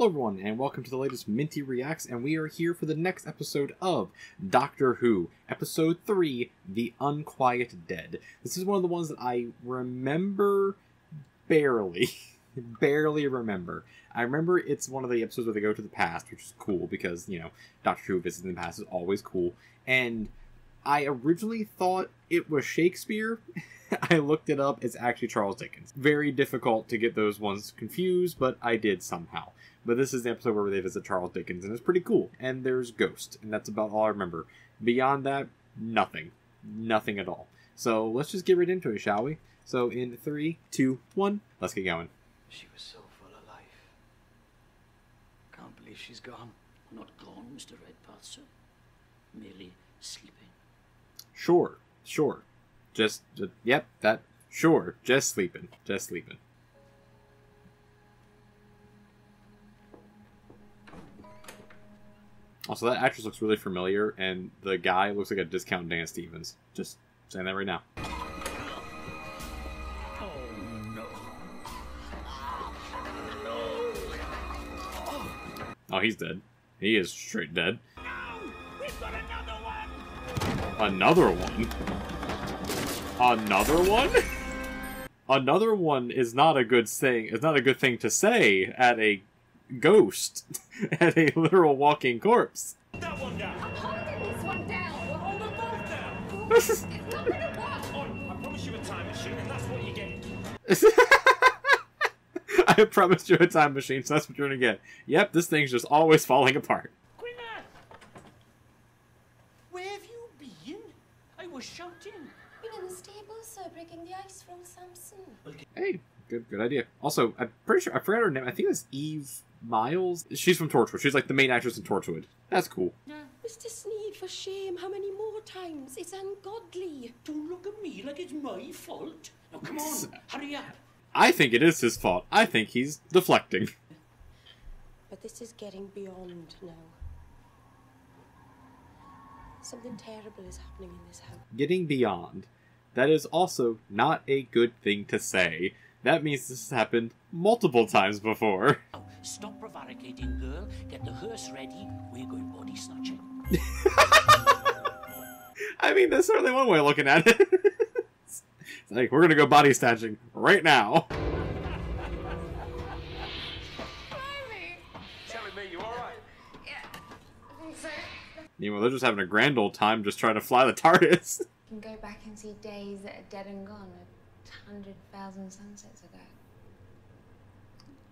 Hello everyone, and welcome to the latest Minty Reacts, and we are here for the next episode of Doctor Who, Episode 3, The Unquiet Dead. This is one of the ones that I remember barely. Barely remember. I remember it's one of the episodes where they go to the past, which is cool, because, you know, Doctor Who visiting the past is always cool, and I originally thought it was Shakespeare. I looked it up, it's actually Charles Dickens. Very difficult to get those ones confused, but I did somehow. But this is the episode where they visit Charles Dickens, and it's pretty cool. And there's Ghost, and that's about all I remember. Beyond that, nothing. Nothing at all. So let's just get right into it, shall we? So in 3, 2, 1, let's get going. She was so full of life. Can't believe she's gone. Not gone, Mr. Redpath, sir. Merely sleeping. Sure. Just yep, sure. Just sleeping. Also, that actress looks really familiar, and the guy looks like a discount Dan Stevens. Just saying that right now. Oh, no. Oh, he's dead. He is straight dead. No! We've got another one! Another one? Another one? Another one is not a good thing. It's not a good thing to say at a ghost, at a literal walking corpse. That one down. I'm holding this one down. We'll hold them both down. It's not gonna work. I promise you a time machine, and that's what you get. I promised you a time machine, so that's what you're gonna get. Yep, this thing's just always falling apart. Gwyneth! Where have you been? I was shouting. Been in the stables, sir, breaking the ice from Samson. Hey, good idea. Also, I'm pretty sure I forgot her name. I think it's Eve Miles. She's from Torchwood. She's like the main actress in Torchwood. That's cool. Mr. Sneed, for shame, how many more times? It's ungodly. Don't look at me like it's my fault. Now come on, hurry up. I think it is his fault. I think he's deflecting. But this is getting beyond now. Something terrible is happening in this house. Getting beyond. That is also not a good thing to say. That means this has happened multiple times before. Now, stop prevaricating, girl. Get the hearse ready. We're going body snatching. I mean, that's certainly one way of looking at it. It's like, we're gonna go body snatching right now. Telling me you alright? Yeah, I think so. Meanwhile, they're just having a grand old time just trying to fly the TARDIS. You can go back and see days that are dead and gone, 100,000 sunsets ago.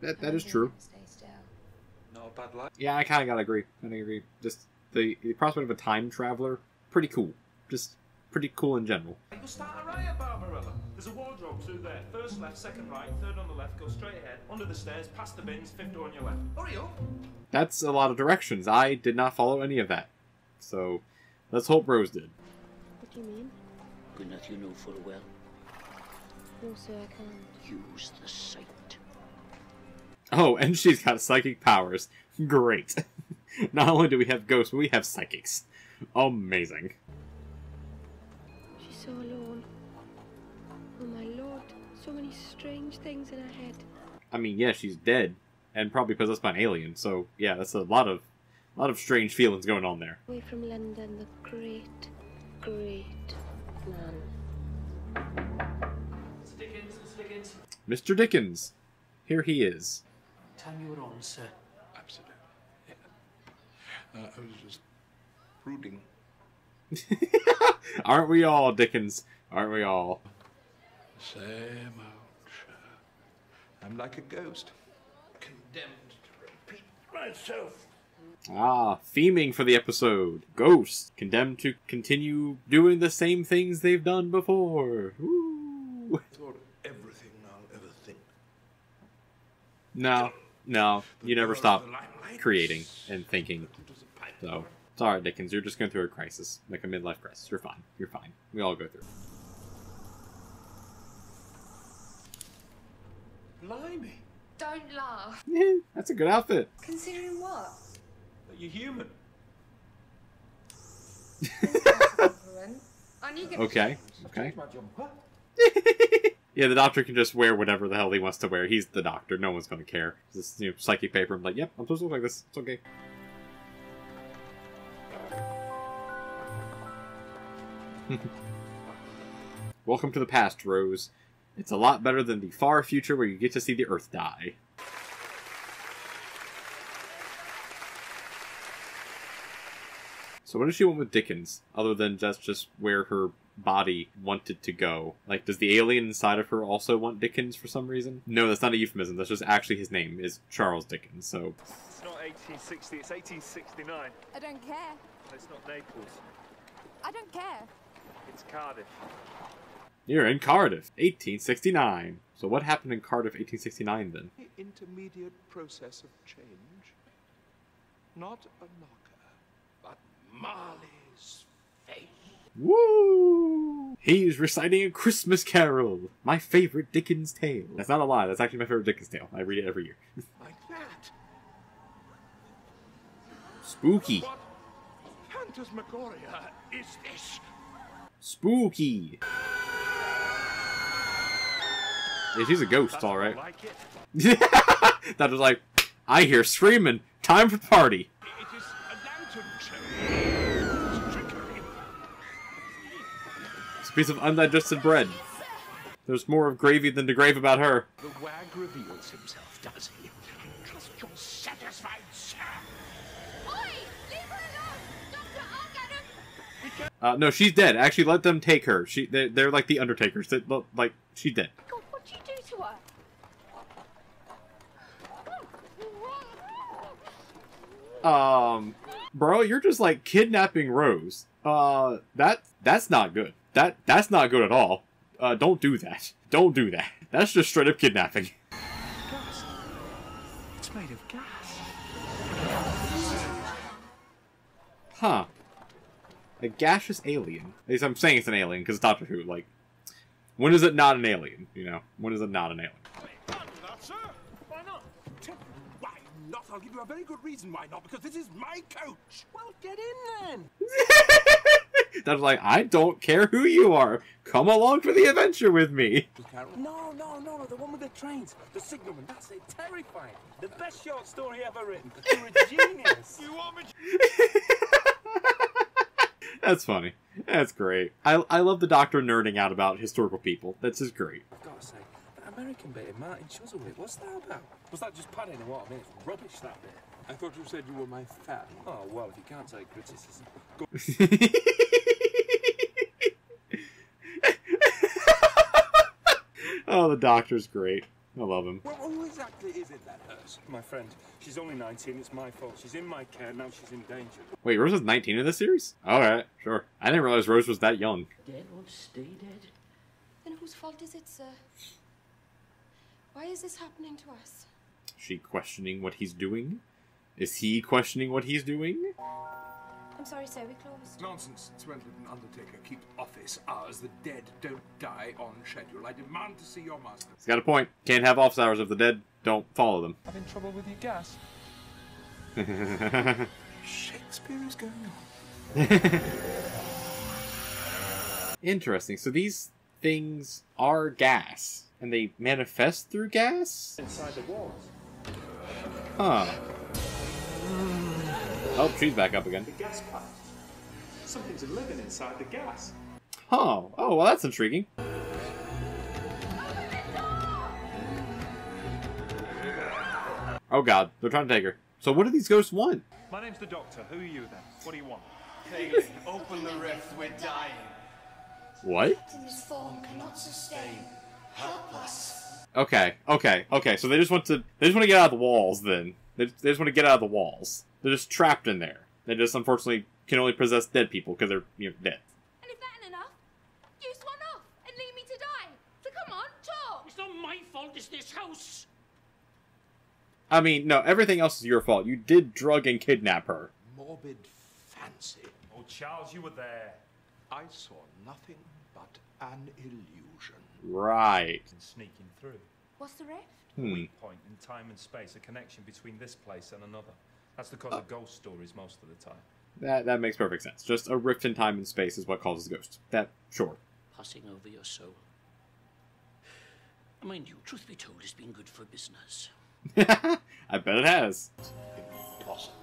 That is true. Stay still. Not a bad life. Yeah, I kind of gotta agree. Just the prospect of a time traveler, pretty cool. Just pretty cool in general. You'll start a riot, Barbarella. There's a wardrobe through there. First left, second right, third on the left. Go straight ahead, under the stairs, past the bins, fifth door on your left. Hurry up! That's a lot of directions. I did not follow any of that. So, let's hope Rose did. What do you mean? Gwyneth, you know full well. No, sir, I can't. Use the sight. Oh, and she's got psychic powers. Great. Not only do we have ghosts, but we have psychics. Amazing. She's so alone. Oh my lord, so many strange things in her head. I mean, yeah, she's dead, and probably possessed by an alien, so yeah, that's a lot of strange feelings going on there. Away from London, the great man. Dickens. Mr. Dickens. Here he is. Time you were on, sir. Absolutely. Yeah. I was just brooding. Aren't we all, Dickens? Aren't we all? Same old show. I'm like a ghost, condemned to repeat myself. Ah, theming for the episode. Ghosts. Condemned to continue doing the same things they've done before. Woo. I thought of everything I'll ever think. No, you never stop creating and thinking. So, it's alright, Dickens. You're just going through a crisis. Like a midlife crisis. You're fine. You're fine. We all go through it. Blimey. Don't laugh. That's a good outfit. Considering what? But you're human. Aren't you gonna Okay. My jumper. Yeah, the Doctor can just wear whatever the hell he wants to wear. He's the Doctor. No one's going to care. This, psychic paper. I'm like, yep, I'm supposed to look like this. It's okay. Welcome to the past, Rose. It's a lot better than the far future where you get to see the Earth die. So what does she want with Dickens, other than that's just where her body wanted to go? Like, does the alien inside of her also want Dickens for some reason? No, that's not a euphemism. That's just actually his name is Charles Dickens, so... It's not 1860, it's 1869. I don't care. It's not Naples. I don't care. It's Cardiff. You're in Cardiff, 1869. So what happened in Cardiff, 1869, then? The intermediate process of change. Not a knocker, but Marley's face. Woo! He's reciting A Christmas Carol, my favorite Dickens tale. That's not a lie, that's actually my favorite Dickens tale. I read it every year. Like that. Spooky. What phantasmagoria is this? Spooky. Yeah, she's a ghost, alright. Like it. That was like, I hear screaming. Time for the party. It is a lantern show. It's trickery. It's a piece of undigested bread. There's more of gravy than the grave about her. The wag reveals himself, does he? Trust you're satisfied, sir. Oi! Leave her alone! Doctor, I'll get him! No, she's dead. Actually, let them take her. They're like the Undertakers. Like, she's dead. God, what'd you do to her? Bro, you're just like kidnapping Rose. That's not good. That's not good at all. Don't do that. Don't do that. That's just straight up kidnapping. Gas. It's made of gas. Huh. A gaseous alien. At least I'm saying it's an alien, because it's Doctor Who. Like, when is it not an alien? You know? When is it not an alien? Can't do that, sir. Why not? Tell you why not. I'll give you a very good reason why not, because this is my coach. Well, get in then. That's like, I don't care who you are. Come along for the adventure with me. No, the one with the trains. The signalman, that's it. Terrifying. The best short story ever written. You're a genius. You want me That's funny. That's great. I love the Doctor nerding out about historical people. That's just great. I've got to say, that American bit in Martin Chuzzlewit, what's that about? Was that just padding or what? I mean, it's rubbish, that bit. I thought you said you were my fan. Oh, well, if you can't take criticism. Oh, the Doctor's great. I love him. Well, who exactly is it that hurts? My friend. She's only 19, it's my fault. She's in my care, now she's in danger. Wait, Rose is 19 in this series? Alright, sure. I didn't realize Rose was that young. Dead won't stay dead. Then whose fault is it, sir? Why is this happening to us? Is she questioning what he's doing? Is he questioning what he's doing? I'm sorry, sir, we closed. Nonsense. Swindon Undertaker keeps office hours. The dead don't die on schedule. I demand to see your master. He's got a point. Can't have office hours if the dead don't follow them. Having trouble with your gas? Shakespeare is going on. Interesting. So these things are gas, and they manifest through gas? Inside the walls. Huh. Oh, she's back up again. The gas pipe. Something's living inside the gas. Huh. Oh, well, that's intriguing. Oh god, they're trying to take her. So what do these ghosts want? My name's the Doctor. Who are you then? What do you want? Kaylee, open the rift. We're dying. What? In this form cannot sustain. Help us. Okay. So they just want to get out of the walls then. They just want to get out of the walls. They're just trapped in there. They just unfortunately can only possess dead people because they're dead. And if that ain't enough, you swan off and leave me to die. So come on, talk. It's not my fault, it's this house. I mean, no, everything else is your fault. You did drug and kidnap her. Morbid fancy. Oh, Charles, you were there. I saw nothing but an illusion. Right. And sneaking through. What's the rift? Weak point in time and space, a connection between this place and another. That's the cause of ghost stories most of the time. That makes perfect sense. Just a rift in time and space is what causes ghosts. That, sure. Passing over your soul. Mind you, truth be told, it's been good for business. I bet it has. Impossible.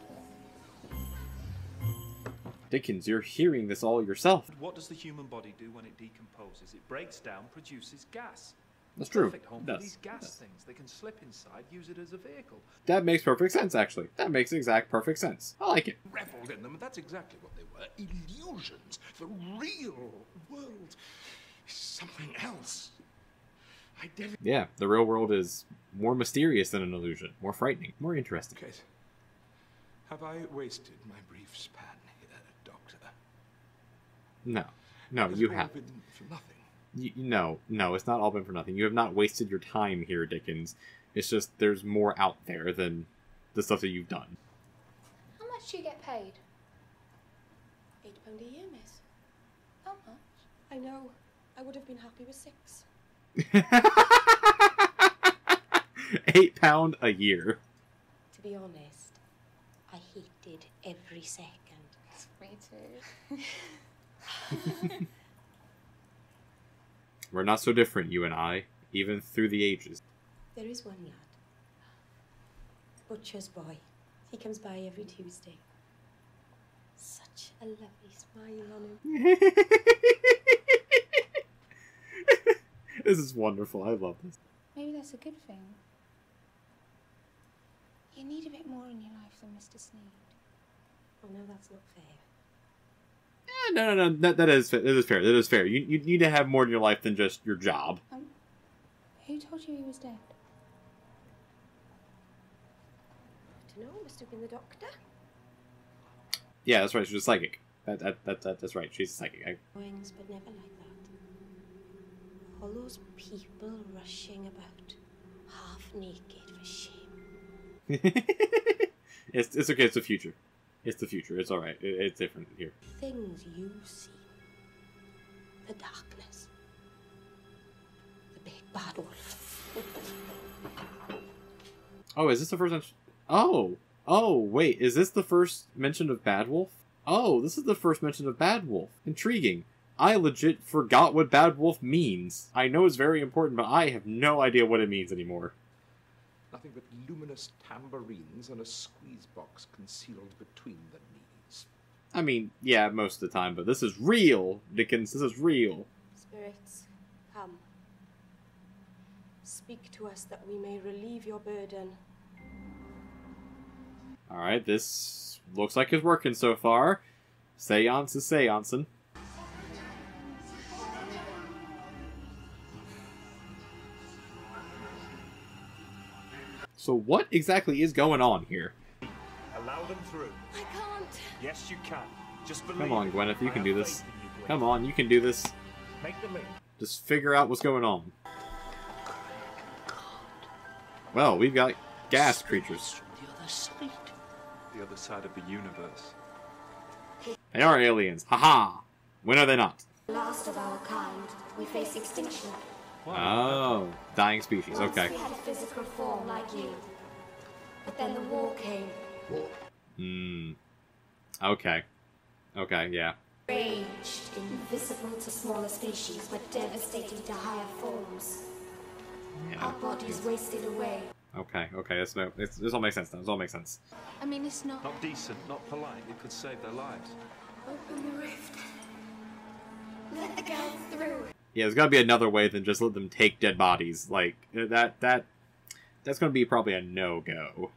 Dickens, you're hearing this all yourself. What does the human body do when it decomposes? It breaks down, produces gas. That's true. Perfect home for these gas things. They can slip inside, use it as a vehicle. That makes perfect sense, actually. That makes perfect sense. I like it. Reveled in them, and that's exactly what they were. Illusions. The real world is something else. Yeah, the real world is more mysterious than an illusion. More frightening. More interesting. Kate, have I wasted my brief span here, Doctor? No. No, you haven't. Been for nothing. No, it's not all been for nothing. You have not wasted your time here, Dickens. It's just there's more out there than the stuff that you've done. How much do you get paid? £8 a year, miss. How much? I know. I would have been happy with 6. £8 a year. To be honest, I hated every second. Me too. We're not so different, you and I, even through the ages. There is one lad. Butcher's boy. He comes by every Tuesday. Such a lovely smile on him. This is wonderful. I love this. Maybe that's a good thing. You need a bit more in your life than Mr. Sneed. Oh no, that's not fair. No. That is fair. That is fair. You need to have more in your life than just your job. Who told you he was dead? I don't know. Must have been the doctor. Yeah, that's right. She's a psychic. That's right. She's a psychic. Wings, but never like that. All those people rushing about, half naked for shame. It's okay. It's the future. It's the future. It's all right. It's different here. Things you see. The darkness. The big bad wolf. Oh, is this the first mention? Oh, wait. Is this the first mention of Bad Wolf? Oh, this is the first mention of Bad Wolf. Intriguing. I legit forgot what Bad Wolf means. I know it's very important, but I have no idea what it means anymore. Nothing but luminous tambourines and a squeeze box concealed between the knees. I mean, yeah, most of the time, but this is real, Dickens. This is real. Spirits, come. Speak to us that we may relieve your burden. Alright, this looks like it's working so far. Seance is seancing. So what exactly is going on here? Allow them through. I can't. Yes, you can. Just believe. Come on, Gwyneth, you I can have do this. faith in you, Gwyneth. Come on, you can do this. Make the leap. Just figure out what's going on. Well, we've got gas creatures. From the other side. The other side of the universe. They are aliens. Haha! When are they not? Last of our kind, we face extinction. Oh, dying species. Once Okay. we had a physical form like you. But then the war came. Okay. Okay, yeah. Raged, invisible to smaller species, but devastating to higher forms. Yeah. Our bodies wasted away. Okay. This all makes sense now. This all makes sense. I mean, it's not... Not decent, not polite. It could save their lives. Open the rift. Let the girls through. Yeah, there's gotta be another way than just let them take dead bodies. Like, that's gonna be probably a no-go.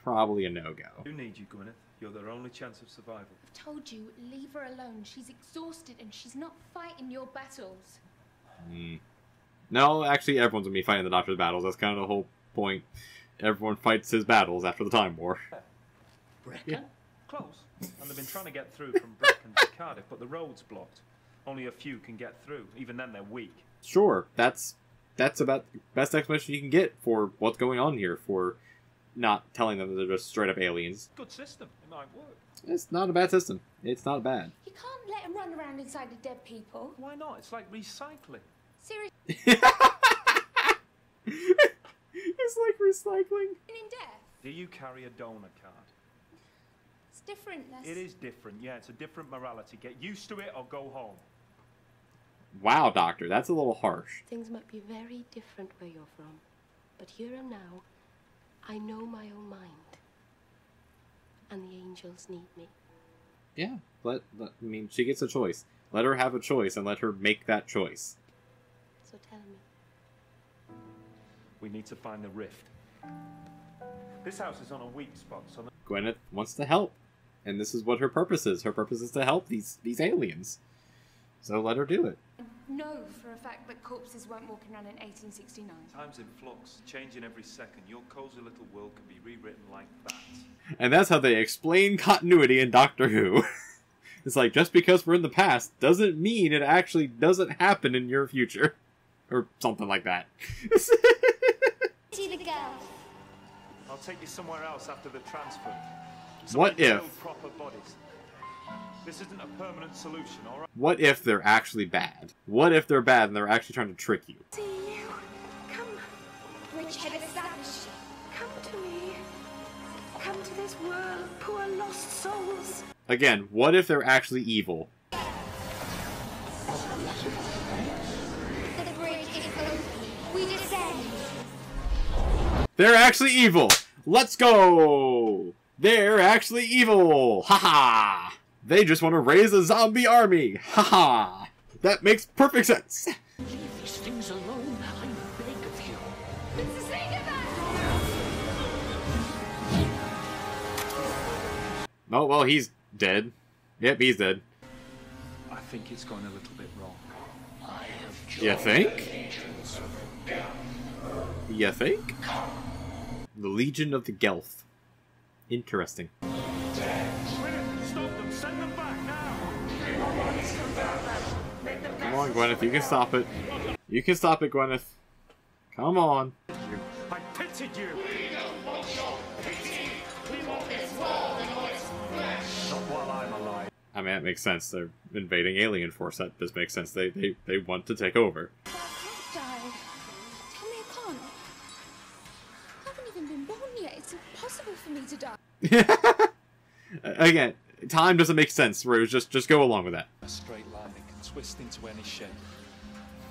Probably a no-go. Who needs you, Gwyneth? You're their only chance of survival. I've told you, leave her alone. She's exhausted and she's not fighting your battles. No, actually, everyone's gonna be fighting the Doctor's battles. That's kind of the whole point. Everyone fights his battles after the Time War. Brecon? Yeah. Close. And they've been trying to get through from Brecon to Cardiff, but the road's blocked. Only a few can get through. Even then, they're weak. Sure, that's about the best explanation you can get for what's going on here, for not telling them that they're just straight up aliens. Good system. It might work. It's not a bad system. It's not bad. You can't let them run around inside of dead people. Why not? It's like recycling. Seriously, It's like recycling. in death. Do you carry a donor card? It's different. That's... It is different, yeah. It's a different morality. Get used to it or go home. Wow, Doctor, that's a little harsh. Things might be very different where you're from, but here and now, I know my own mind. And the angels need me. Yeah, I mean, she gets a choice. Let her have a choice and let her make that choice. So tell me. We need to find the rift. This house is on a weak spot, so... Gwyneth wants to help. And this is what her purpose is. Her purpose is to help these aliens. So let her do it. Know for a fact that corpses weren't walking around in 1869. Time's in flux, changing every second. Your cozy little world can be rewritten like that. And that's how they explain continuity in Doctor Who. It's like, just because we're in the past doesn't mean it actually doesn't happen in your future. Or something like that. See the girl. I'll take you somewhere else after the transfer. What if? Proper bodies. This isn't a permanent solution, alright? What if they're actually bad? What if they're bad and they're actually trying to trick you? See you. Come. Rich-headed savage. Come to me. Come to this world, poor lost souls. Again, what if they're actually evil? The bridge is open. We descend. They're actually evil! Let's go! They're actually evil! Haha! They just want to raise a zombie army! Haha! That makes perfect sense! Leave these things alone, I beg of you. Mr. Sneakerman! Oh, well, he's dead. Yep, he's dead. I think it's going a little bit wrong. I have You think? You think? The Legion of the Gelf. Interesting. Stop them! Send them back now! Come on, Gwyneth, you can stop it. You can stop it, Gwyneth. Come on. I pitied you! Not while I'm alive. I mean, that makes sense. They're invading alien force. That does make sense. They want to take over. I can't die. Tell me I can't. I haven't even been born yet. It's impossible for me to die. Again, time doesn't make sense, Rose. Just go along with that. A straight line, it can twist into any shape.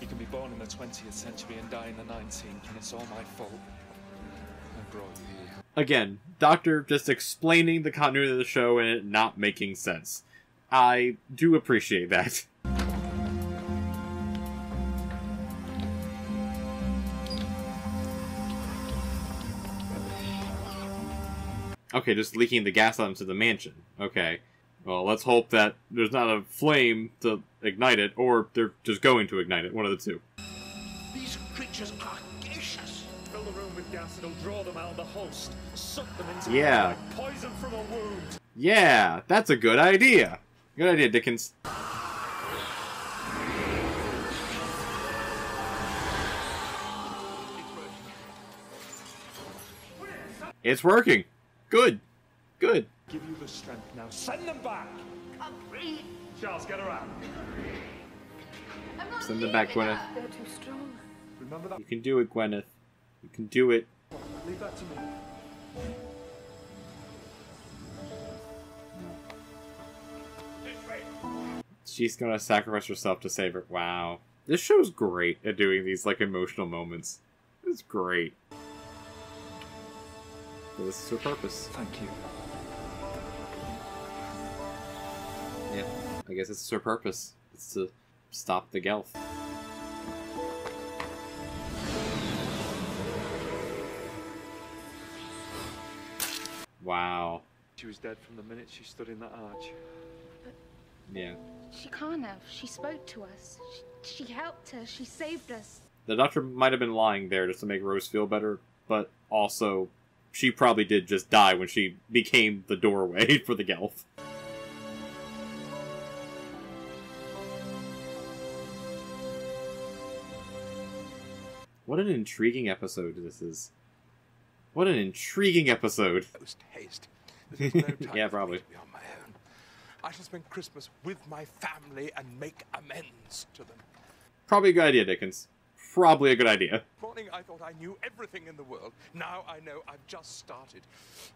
You can be born in the 20th century and die in the 19th, and it's all my fault. I brought you here. Again, Doctor just explaining the continuity of the show and it not making sense. I do appreciate that. Okay, just leaking the gas out into the mansion. Okay. Well, let's hope that there's not a flame to ignite it, or they're just going to ignite it. One of the two. These creatures are gaseous. Fill the room with gas, it'll draw them out of the host. Suck them into Yeah. like poison from a wound. Yeah, that's a good idea. Good idea, Dickens. It's working. Good. Good. Give you the strength now. Send them back! Can't breathe. Charles, get her out. I'm not Send them back, leaving Gwyneth. her. They're too strong. Remember that? You can do it, Gwyneth. You can do it. Leave that to me. She's gonna sacrifice herself to save her. Wow. This show's great at doing these, like, emotional moments. It's great. But this is her purpose. Thank you. Yeah, I guess this is her purpose. It's to stop the Gelf. Wow. She was dead from the minute she stood in that arch. Yeah. She can't have. She spoke to us. She helped her. She saved us. The doctor might have been lying there just to make Rose feel better, but also, she probably did just die when she became the doorway for the Gelf. What an intriguing episode this is. What an intriguing episode. Post-haste. There's no time Yeah, for probably. me to be on my own. I shall spend Christmas with my family and make amends to them. Probably a good idea, Dickens. Probably a good idea. This morning I thought I knew everything in the world. Now I know I've just started.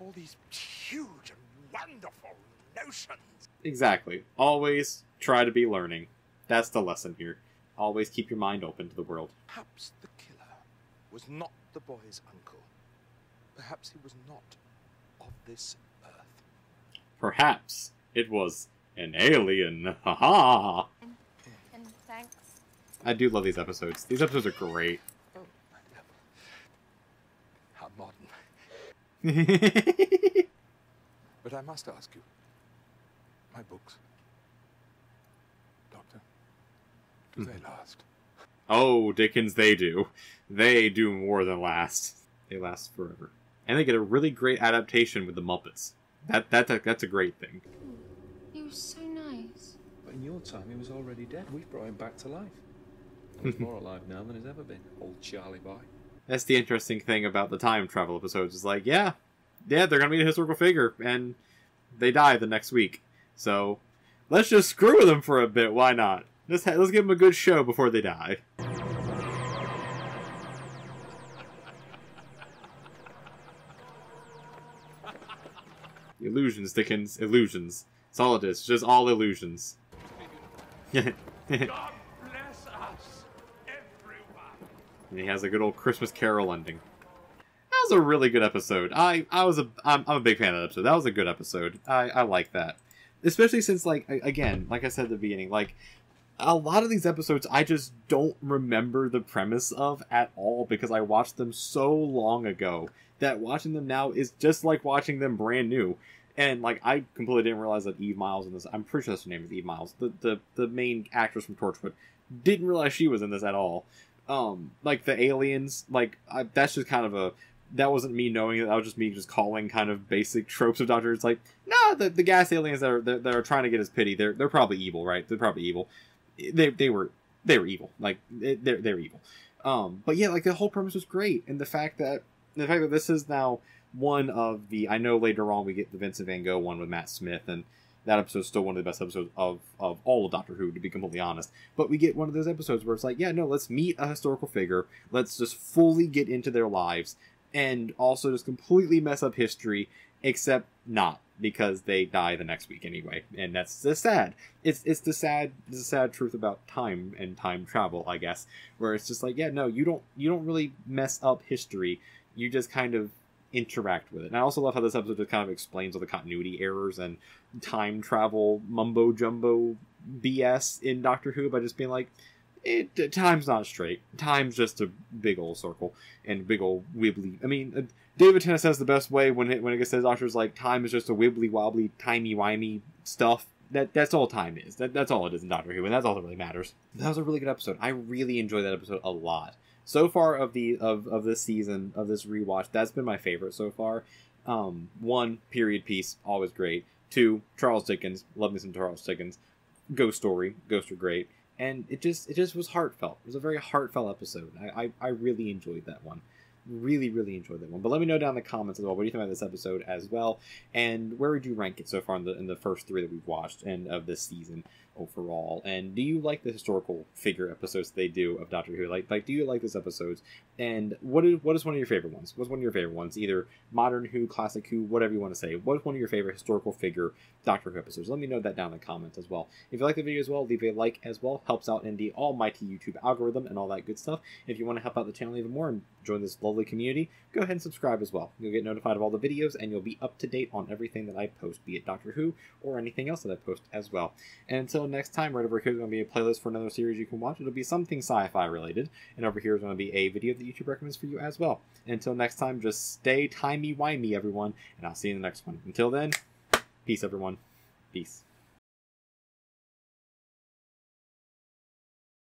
All these huge and wonderful notions. Exactly. Always try to be learning. That's the lesson here. always keep your mind open to the world. Perhaps the killer was not the boy's uncle. Perhaps he was not of this earth. Perhaps it was an alien. Ha-ha! And thanks. I do love these episodes. These episodes are great. Oh, my love. How modern. But I must ask you, my books, Doctor, do they last? Oh, Dickens, they do. They do more than last. They last forever. And they get a really great adaptation with the Muppets. That's a great thing. He was so nice. But in your time, he was already dead. We've brought him back to life. He's more alive now than he's ever been, old Charlie boy. That's the interesting thing about the time travel episodes. Is like, yeah, they're gonna meet a historical figure, and they die the next week. So let's just screw with them for a bit. Why not? Let's give them a good show before they die. Illusions, Dickens. Illusions. That's all it is. Just all illusions. God bless us, everyone. And he has a good old Christmas Carol ending. That was a really good episode. I'm a big fan of that episode. That was a good episode. I like that. Especially since, like, again, like I said at the beginning, like, a lot of these episodes I just don't remember the premise of at all because I watched them so long ago that watching them now is just like watching them brand new. And, like, I completely didn't realize that Eve Miles in this... I'm pretty sure that's her name is Eve Miles. The main actress from Torchwood. Didn't realize she was in this at all. Like, the aliens, like, that's just kind of a... That wasn't me knowing it. That was just me just calling kind of basic tropes of Doctor Who. It's like, nah, the gas aliens that are trying to get his pity, they're probably evil, right? They're probably evil. They were evil. Like, they're evil. But yeah, like, the whole premise was great. And the fact that this is now one of the... I know later on we get the Vincent Van Gogh one with Matt Smith, and that episode's still one of the best episodes of all of Doctor Who, to be completely honest. But we get one of those episodes where it's like, yeah, no, let's meet a historical figure. Let's just fully get into their lives, and also just completely mess up history, except not, because they die the next week anyway. And that's the sad. It's the sad truth about time and time travel, I guess, where it's just like, yeah, no, you don't really mess up history. You just kind of interact with it. And I also love how this episode just kind of explains all the continuity errors and time travel mumbo jumbo BS in Doctor Who by just being like, time's not straight. Time's just a big old circle and big old wibbly. I mean, David Tennant says the best way when it gets to the Doctor's like, time is just a wibbly wobbly, timey-wimey stuff. That's all time is. That's all it is in Doctor Who, and that's all that really matters. That was a really good episode. I really enjoyed that episode a lot. So far of this season, of this rewatch, that's been my favorite so far. 1, period piece, always great. 2, Charles Dickens, love me some Charles Dickens. Ghosts are great. And it just was heartfelt. It was a very heartfelt episode. I really enjoyed that one. Really, really enjoyed that one. But let me know down in the comments as well. What do you think about this episode as well? And where would you rank it so far in the first 3 that we've watched and of this season overall? And do you like the historical figure episodes they do of Doctor Who? Like do you like these episodes? And what is one of your favorite ones? What's one of your favorite ones? Either modern Who, classic Who, whatever you want to say. What's one of your favorite historical figure Doctor Who episodes? Let me know that down in the comments as well. If you like the video as well, leave a like as well. Helps out in the almighty YouTube algorithm and all that good stuff. If you want to help out the channel even more and join this lovely community, go ahead and subscribe as well. You'll get notified of all the videos and you'll be up to date on everything that I post, be it Doctor Who or anything else that I post as well. And until next time, right over here is going to be a playlist for another series you can watch. It'll be something sci-fi related, and over here is going to be a video that YouTube recommends for you as well. And until next time, just stay timey-wimey, everyone, and I'll see you in the next one. Until then, peace, everyone. Peace.